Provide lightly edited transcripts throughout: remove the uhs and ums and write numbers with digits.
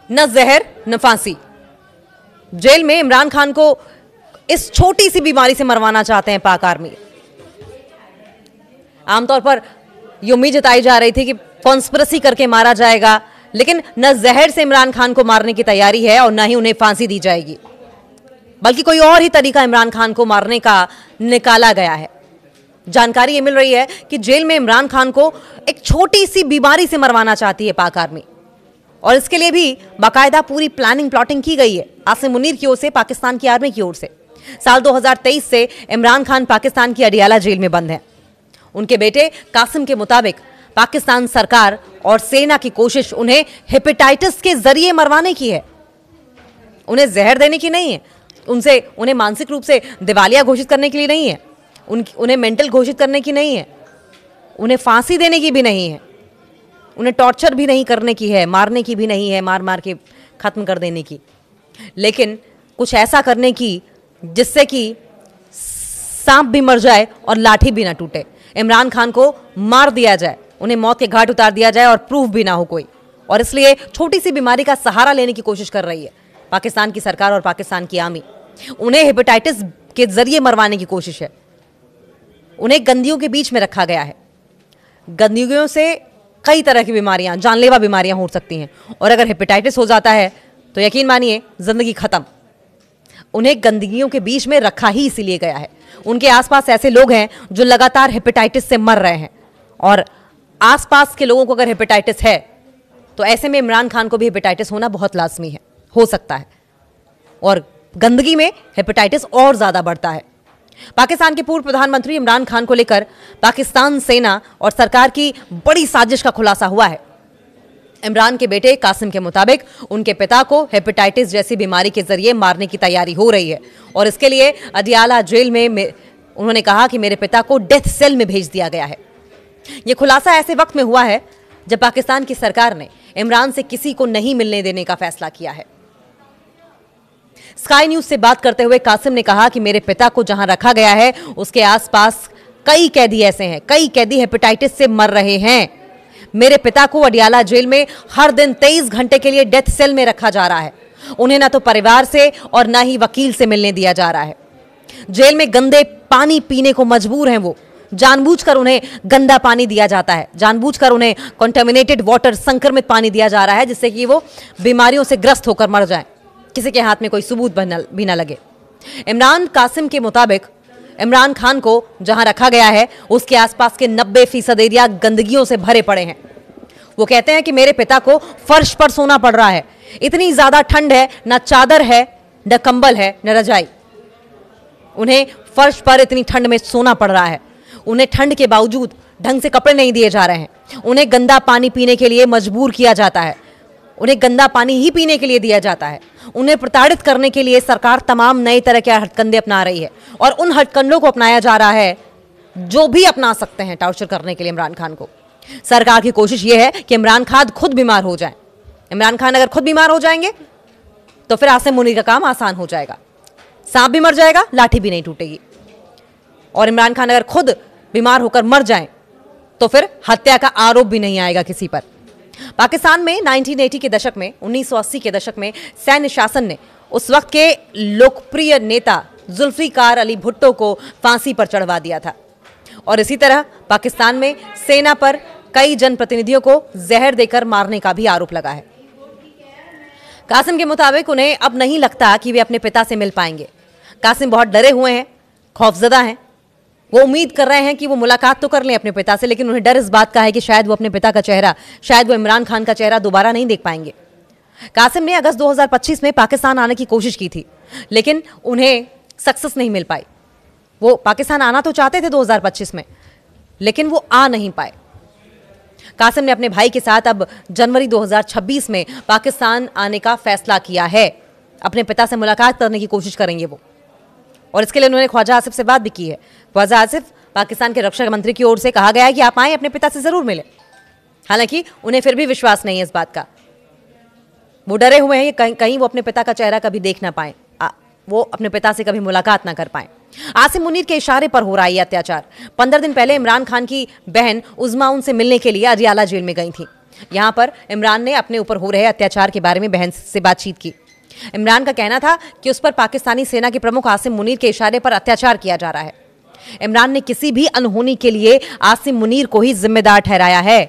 न जहर न फांसी। जेल में इमरान खान को इस छोटी सी बीमारी से मरवाना चाहते हैं पाक आर्मी। आमतौर पर यह उम्मीद जताई जा रही थी कि कॉन्स्पिरेसी करके मारा जाएगा, लेकिन न जहर से इमरान खान को मारने की तैयारी है और न ही उन्हें फांसी दी जाएगी, बल्कि कोई और ही तरीका इमरान खान को मारने का निकाला गया है। जानकारी ये मिल रही है कि जेल में इमरान खान को एक छोटी सी बीमारी से मरवाना चाहती है पाक आर्मी, और इसके लिए भी बाकायदा पूरी प्लानिंग प्लॉटिंग की गई है आसिम मुनीर की ओर से, पाकिस्तान की आर्मी की ओर से। साल 2023 से इमरान खान पाकिस्तान की अडियाला जेल में बंद हैं। उनके बेटे कासिम के मुताबिक पाकिस्तान सरकार और सेना की कोशिश उन्हें हेपेटाइटिस के जरिए मरवाने की है, उन्हें जहर देने की नहीं है, उन्हें मानसिक रूप से दिवालिया घोषित करने के लिए नहीं है, उन्हें मेंटल घोषित करने की नहीं है, उन्हें फांसी देने की भी नहीं है, उन्हें टॉर्चर भी नहीं करने की है, मारने की भी नहीं है, मार मार के खत्म कर देने की, लेकिन कुछ ऐसा करने की जिससे कि सांप भी मर जाए और लाठी भी ना टूटे। इमरान खान को मार दिया जाए, उन्हें मौत के घाट उतार दिया जाए और प्रूफ भी ना हो कोई, और इसलिए छोटी सी बीमारी का सहारा लेने की कोशिश कर रही है पाकिस्तान की सरकार और पाकिस्तान की आर्मी। उन्हें हेपेटाइटिस के जरिए मरवाने की कोशिश है। उन्हें गंदगियों के बीच में रखा गया है। गंदगियों से कई तरह की बीमारियां, जानलेवा बीमारियां हो सकती हैं, और अगर हेपेटाइटिस हो जाता है तो यकीन मानिए जिंदगी खत्म। उन्हें गंदगियों के बीच में रखा ही इसीलिए गया है। उनके आसपास ऐसे लोग हैं जो लगातार हेपेटाइटिस से मर रहे हैं, और आसपास के लोगों को अगर हेपेटाइटिस है तो ऐसे में इमरान खान को भी हेपेटाइटिस होना बहुत लाजमी है, हो सकता है, और गंदगी में हेपेटाइटिस और ज्यादा बढ़ता है। पाकिस्तान के पूर्व प्रधानमंत्री इमरान खान को लेकर पाकिस्तान सेना और सरकार की बड़ी साजिश का खुलासा हुआ है। इमरान के बेटे कासिम के मुताबिक उनके पिता को हेपेटाइटिस जैसी बीमारी के जरिए मारने की तैयारी हो रही है, और इसके लिए अडियाला जेल में उन्होंने कहा कि मेरे पिता को डेथ सेल में भेज दिया गया है। यह खुलासा ऐसे वक्त में हुआ है जब पाकिस्तान की सरकार ने इमरान से किसी को नहीं मिलने देने का फैसला किया है। स्काई न्यूज से बात करते हुए कासिम ने कहा कि मेरे पिता को जहां रखा गया है उसके आसपास कई कैदी ऐसे हैं, कई कैदी हेपेटाइटिस से मर रहे हैं। मेरे पिता को अडियाला जेल में हर दिन 23 घंटे के लिए डेथ सेल में रखा जा रहा है। उन्हें ना तो परिवार से और ना ही वकील से मिलने दिया जा रहा है। जेल में गंदे पानी पीने को मजबूर हैं वो, जानबूझकर उन्हें गंदा पानी दिया जाता है, जानबूझकर उन्हें कंटामिनेटेड वाटर, संक्रमित पानी दिया जा रहा है जिससे कि वो बीमारियों से ग्रस्त होकर मर जाएं, किसी के हाथ में कोई सबूत भी ना लगे। इमरान कासिम के मुताबिक इमरान खान को जहां रखा गया है उसके आसपास के 90% एरिया गंदगियों से भरे पड़े हैं। वो कहते हैं कि मेरे पिता को फर्श पर सोना पड़ रहा है, इतनी ज्यादा ठंड है, ना चादर है, न कंबल है, न रजाई। उन्हें फर्श पर इतनी ठंड में सोना पड़ रहा है। उन्हें ठंड के बावजूद ढंग से कपड़े नहीं दिए जा रहे हैं। उन्हें गंदा पानी पीने के लिए मजबूर किया जाता है। उन्हें गंदा पानी ही पीने के लिए दिया जाता है। उन्हें प्रताड़ित करने के लिए सरकार तमाम नए तरह के हथकंडे अपना रही है, और उन हथकंडों को अपनाया जा रहा है जो भी अपना सकते हैं टॉर्चर करने के लिए इमरान खान को। सरकार की कोशिश यह है कि इमरान खान खुद बीमार हो जाए। इमरान खान अगर खुद बीमार हो जाएंगे तो फिर आसिम मुनीर का काम आसान हो जाएगा। सांप भी मर जाएगा, लाठी भी नहीं टूटेगी। और इमरान खान अगर खुद बीमार होकर मर जाए तो फिर हत्या का आरोप भी नहीं आएगा किसी पर। पाकिस्तान में 1980 के दशक में, 1980 के दशक में सैन्य शासन ने उस वक्त के लोकप्रिय नेता जुल्फिकार अली भुट्टो को फांसी पर चढ़वा दिया था, और इसी तरह पाकिस्तान में सेना पर कई जनप्रतिनिधियों को जहर देकर मारने का भी आरोप लगा है। कासिम के मुताबिक उन्हें अब नहीं लगता कि वे अपने पिता से मिल पाएंगे। कासिम बहुत डरे हुए हैं, खौफजदा हैं। वो उम्मीद कर रहे हैं कि वो मुलाकात तो कर लें अपने पिता से, लेकिन उन्हें डर इस बात का है कि शायद वो अपने पिता का चेहरा, शायद वो इमरान खान का चेहरा दोबारा नहीं देख पाएंगे। कासिम ने अगस्त 2025 में पाकिस्तान आने की कोशिश की थी, लेकिन उन्हें सक्सेस नहीं मिल पाई। वो पाकिस्तान आना तो चाहते थे 2025 में, लेकिन वो आ नहीं पाए। कासिम ने अपने भाई के साथ अब जनवरी 2026 में पाकिस्तान आने का फैसला किया है। अपने पिता से मुलाकात करने की कोशिश करेंगे वो, और इसके लिए उन्होंने ख्वाजा आसिफ से बात भी की है। ख्वाजा आसिफ, पाकिस्तान के रक्षा मंत्री की ओर से कहा गया है कि आप आएं, अपने पिता से जरूर मिलें। हालांकि उन्हें फिर भी विश्वास नहीं है इस बात का। वो डरे हुए हैं कहीं वो अपने पिता का चेहरा कभी देख ना पाए, वो अपने पिता से कभी मुलाकात ना कर पाए। आसिम मुनीर के इशारे पर हो रहा है अत्याचार। 15 दिन पहले इमरान खान की बहन उज़मा उनसे मिलने के लिए अडियाला जेल में गई थी। यहां पर इमरान ने अपने ऊपर हो रहे अत्याचार के बारे में बहन से बातचीत की। इमरान का कहना था कि उस पर पाकिस्तानी सेना के प्रमुख आसिम मुनीर के इशारे पर अत्याचार किया जा रहा है। इमरान ने किसी भी अनहोनी के लिए आसिम मुनीर को ही जिम्मेदार ठहराया है।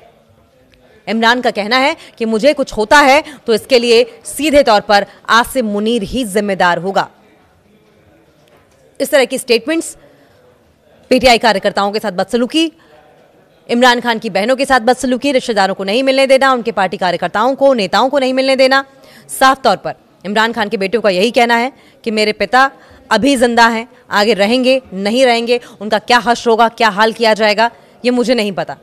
इमरान का कहना है कि मुझे कुछ होता है तो इसके लिए सीधे तौर पर आसिम मुनीर ही जिम्मेदार होगा। इस तरह की स्टेटमेंट्स पीटीआई कार्यकर्ताओं के साथ बदसलूकी, इमरान खान की बहनों के साथ बदसलूकी, रिश्तेदारों को नहीं मिलने देना, उनके पार्टी कार्यकर्ताओं को, नेताओं को नहीं मिलने देना। साफ तौर पर इमरान खान के बेटों का यही कहना है कि मेरे पिता अभी जिंदा हैं, आगे रहेंगे नहीं रहेंगे, उनका क्या हश्र होगा, क्या हाल किया जाएगा, ये मुझे नहीं पता।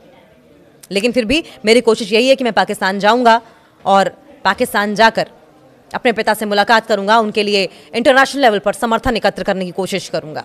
लेकिन फिर भी मेरी कोशिश यही है कि मैं पाकिस्तान जाऊंगा और पाकिस्तान जाकर अपने पिता से मुलाकात करूंगा, उनके लिए इंटरनेशनल लेवल पर समर्थन एकत्र करने की कोशिश करूंगा।